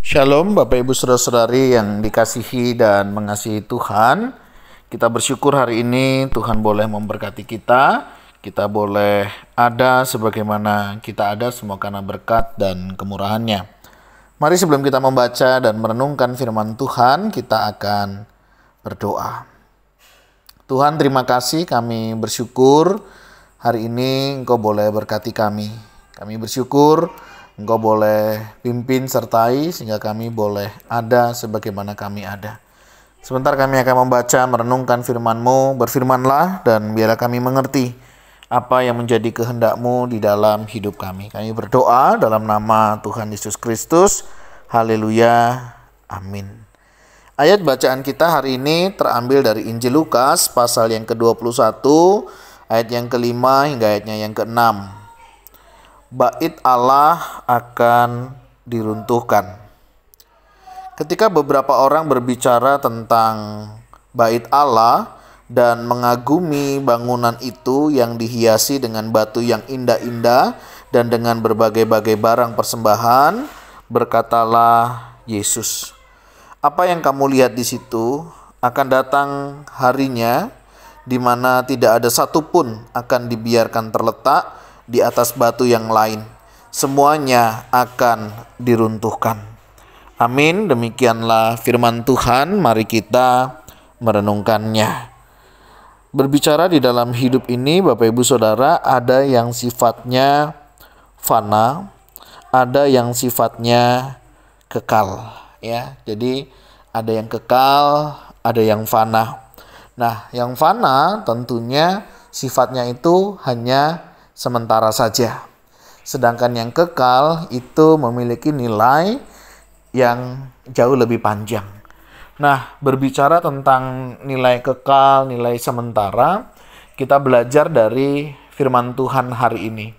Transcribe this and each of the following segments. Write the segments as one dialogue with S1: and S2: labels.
S1: Shalom Bapak Ibu Saudara-saudari yang dikasihi dan mengasihi Tuhan. Kita bersyukur hari ini Tuhan boleh memberkati kita. Kita boleh ada sebagaimana kita ada semua karena berkat dan kemurahan-Nya. Mari sebelum kita membaca dan merenungkan firman Tuhan, kita akan berdoa. Tuhan, terima kasih, kami bersyukur hari ini Engkau boleh berkati kami. Kami bersyukur Engkau boleh pimpin sertai sehingga kami boleh ada sebagaimana kami ada. Sebentar kami akan membaca, merenungkan firman-Mu. Berfirmanlah dan biarlah kami mengerti apa yang menjadi kehendak-Mu di dalam hidup kami. Kami berdoa dalam nama Tuhan Yesus Kristus. Haleluya. Amin. Ayat bacaan kita hari ini terambil dari Injil Lukas pasal yang ke-21, ayat yang ke-5 hingga ayatnya yang ke-6. Bait Allah akan diruntuhkan. Ketika beberapa orang berbicara tentang bait Allah dan mengagumi bangunan itu yang dihiasi dengan batu yang indah-indah dan dengan berbagai-bagai barang persembahan, berkatalah Yesus, "Apa yang kamu lihat di situ akan datang harinya di mana tidak ada satupun akan dibiarkan terletak di atas batu yang lain. Semuanya akan diruntuhkan." Amin. Demikianlah firman Tuhan. Mari kita merenungkannya. Berbicara di dalam hidup ini, Bapak Ibu Saudara, ada yang sifatnya fana, ada yang sifatnya kekal, ya. Jadi ada yang kekal, ada yang fana. Nah, yang fana tentunya sifatnya itu hanya sementara saja. Sedangkan yang kekal itu memiliki nilai yang jauh lebih panjang. Nah, berbicara tentang nilai kekal, nilai sementara, kita belajar dari firman Tuhan hari ini.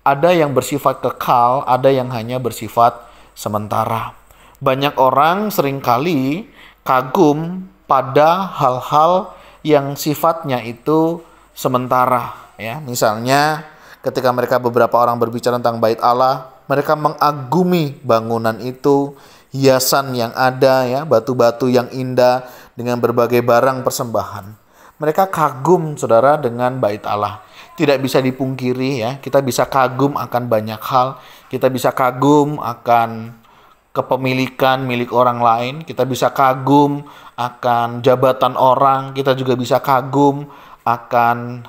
S1: Ada yang bersifat kekal, ada yang hanya bersifat sementara. Banyak orang seringkali kagum pada hal-hal yang sifatnya itu sementara. Ya, misalnya ketika beberapa orang berbicara tentang bait Allah, mereka mengagumi bangunan itu, hiasan yang ada, ya, batu-batu yang indah dengan berbagai barang persembahan. Mereka kagum, saudara, dengan bait Allah. Tidak bisa dipungkiri, ya, kita bisa kagum akan banyak hal. Kita bisa kagum akan kepemilikan milik orang lain, kita bisa kagum akan jabatan orang, kita juga bisa kagum akan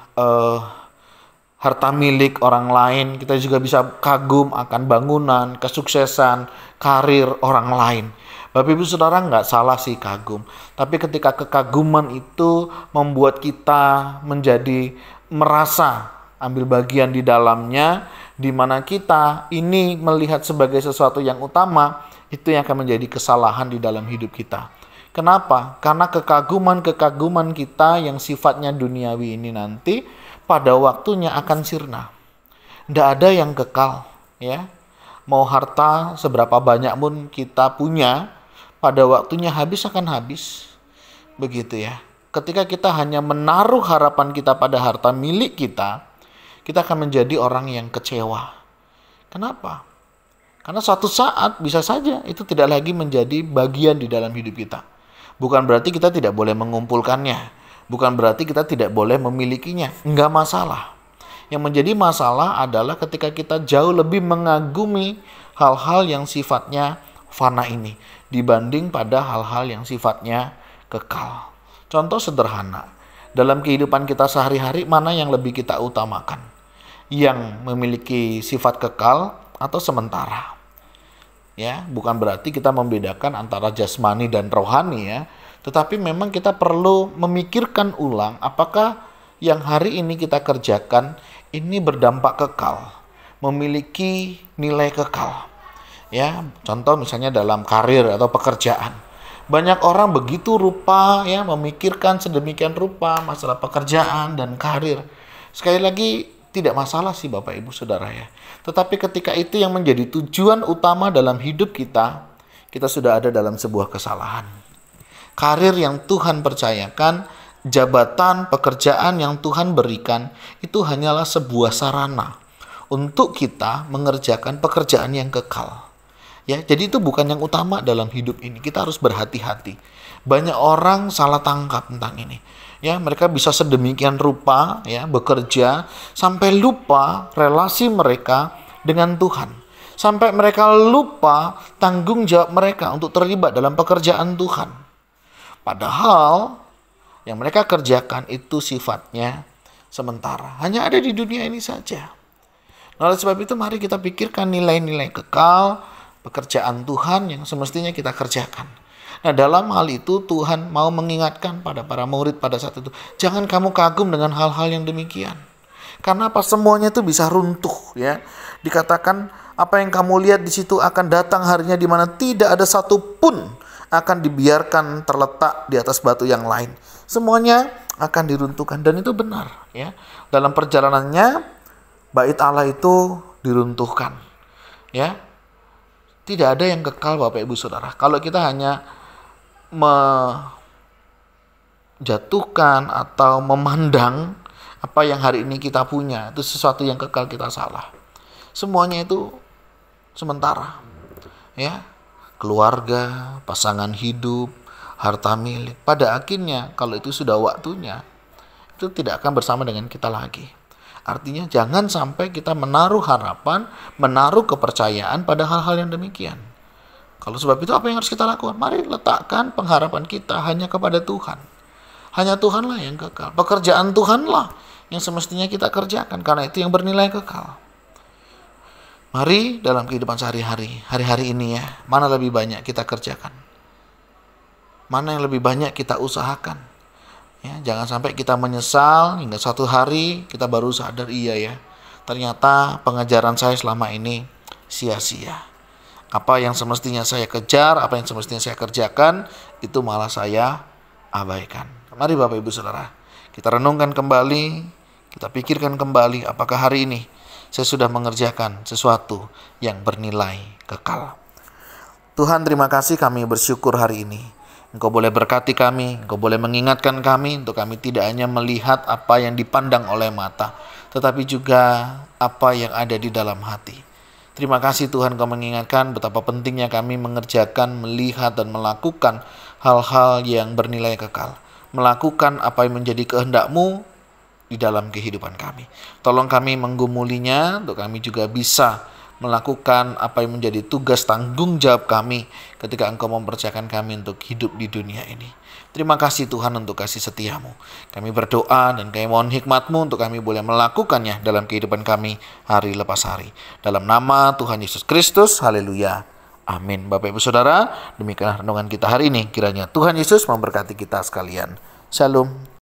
S1: harta milik orang lain, kita juga bisa kagum akan bangunan, kesuksesan, karir orang lain. Bapak Ibu Saudara, nggak salah sih kagum, tapi ketika kekaguman itu membuat kita menjadi merasa ambil bagian di dalamnya, di mana kita ini melihat sebagai sesuatu yang utama, itu yang akan menjadi kesalahan di dalam hidup kita. Kenapa? Karena kekaguman kita yang sifatnya duniawi ini nanti pada waktunya akan sirna. Tidak ada yang kekal, ya. Mau harta seberapa banyak pun kita punya, pada waktunya habis akan habis. Begitu, ya. Ketika kita hanya menaruh harapan kita pada harta milik kita akan menjadi orang yang kecewa. Kenapa? Karena suatu saat bisa saja itu tidak lagi menjadi bagian di dalam hidup kita. Bukan berarti kita tidak boleh mengumpulkannya. Bukan berarti kita tidak boleh memilikinya. Enggak masalah. Yang menjadi masalah adalah ketika kita jauh lebih mengagumi hal-hal yang sifatnya fana ini dibanding pada hal-hal yang sifatnya kekal. Contoh sederhana. Dalam kehidupan kita sehari-hari, mana yang lebih kita utamakan? Yang memiliki sifat kekal atau sementara? Ya, bukan berarti kita membedakan antara jasmani dan rohani, ya. Tetapi memang kita perlu memikirkan ulang apakah yang hari ini kita kerjakan ini berdampak kekal, memiliki nilai kekal. Ya, contoh misalnya dalam karir atau pekerjaan. Banyak orang begitu rupa, ya, memikirkan sedemikian rupa masalah pekerjaan dan karir. Sekali lagi, tidak masalah sih Bapak Ibu Saudara, ya. Tetapi ketika itu yang menjadi tujuan utama dalam hidup kita sudah ada dalam sebuah kesalahan. Karir yang Tuhan percayakan, jabatan, pekerjaan yang Tuhan berikan, itu hanyalah sebuah sarana untuk kita mengerjakan pekerjaan yang kekal. Ya, jadi itu bukan yang utama dalam hidup ini. Kita harus berhati-hati. Banyak orang salah tangkap tentang ini. Ya, mereka bisa sedemikian rupa ya bekerja sampai lupa relasi mereka dengan Tuhan. Sampai mereka lupa tanggung jawab mereka untuk terlibat dalam pekerjaan Tuhan. Padahal yang mereka kerjakan itu sifatnya sementara. Hanya ada di dunia ini saja. Nah, oleh sebab itu mari kita pikirkan nilai-nilai kekal pekerjaan Tuhan yang semestinya kita kerjakan. Nah, dalam hal itu Tuhan mau mengingatkan pada para murid pada saat itu, jangan kamu kagum dengan hal-hal yang demikian. Karena apa? Semuanya itu bisa runtuh ya. Dikatakan apa yang kamu lihat di situ akan datang harinya di mana tidak ada satupun akan dibiarkan terletak di atas batu yang lain. Semuanya akan diruntuhkan dan itu benar ya. Dalam perjalanannya bait Allah itu diruntuhkan. Ya. Tidak ada yang kekal Bapak Ibu Saudara. Kalau kita hanya menjatuhkan atau memandang apa yang hari ini kita punya, itu sesuatu yang kekal, kita salah. Semuanya itu sementara. Ya. Keluarga, pasangan hidup, harta milik. Pada akhirnya kalau itu sudah waktunya, itu tidak akan bersama dengan kita lagi. Artinya jangan sampai kita menaruh harapan, menaruh kepercayaan pada hal-hal yang demikian. Kalau sebab itu apa yang harus kita lakukan? Mari letakkan pengharapan kita hanya kepada Tuhan. Hanya Tuhanlah yang kekal. Pekerjaan Tuhanlah yang semestinya kita kerjakan, karena itu yang bernilai kekal. Mari dalam kehidupan sehari-hari, hari-hari ini ya, mana lebih banyak kita kerjakan? Mana yang lebih banyak kita usahakan? Ya, jangan sampai kita menyesal hingga suatu hari kita baru sadar, iya ya, ternyata pengajaran saya selama ini sia-sia. Apa yang semestinya saya kejar, apa yang semestinya saya kerjakan, itu malah saya abaikan. Mari Bapak Ibu Saudara, kita renungkan kembali, kita pikirkan kembali, apakah hari ini saya sudah mengerjakan sesuatu yang bernilai kekal. Tuhan, terima kasih, kami bersyukur hari ini. Engkau boleh berkati kami, Engkau boleh mengingatkan kami untuk kami tidak hanya melihat apa yang dipandang oleh mata, tetapi juga apa yang ada di dalam hati. Terima kasih Tuhan, Engkau mengingatkan betapa pentingnya kami mengerjakan, melihat, dan melakukan hal-hal yang bernilai kekal. Melakukan apa yang menjadi kehendak-Mu di dalam kehidupan kami. Tolong kami menggumulinya untuk kami juga bisa melakukan apa yang menjadi tugas tanggung jawab kami ketika Engkau mempercayakan kami untuk hidup di dunia ini. Terima kasih Tuhan untuk kasih setia-Mu. Kami berdoa dan kami mohon hikmat-Mu untuk kami boleh melakukannya dalam kehidupan kami hari lepas hari. Dalam nama Tuhan Yesus Kristus, haleluya. Amin. Bapak Ibu Saudara, demikianlah renungan kita hari ini. Kiranya Tuhan Yesus memberkati kita sekalian. Shalom.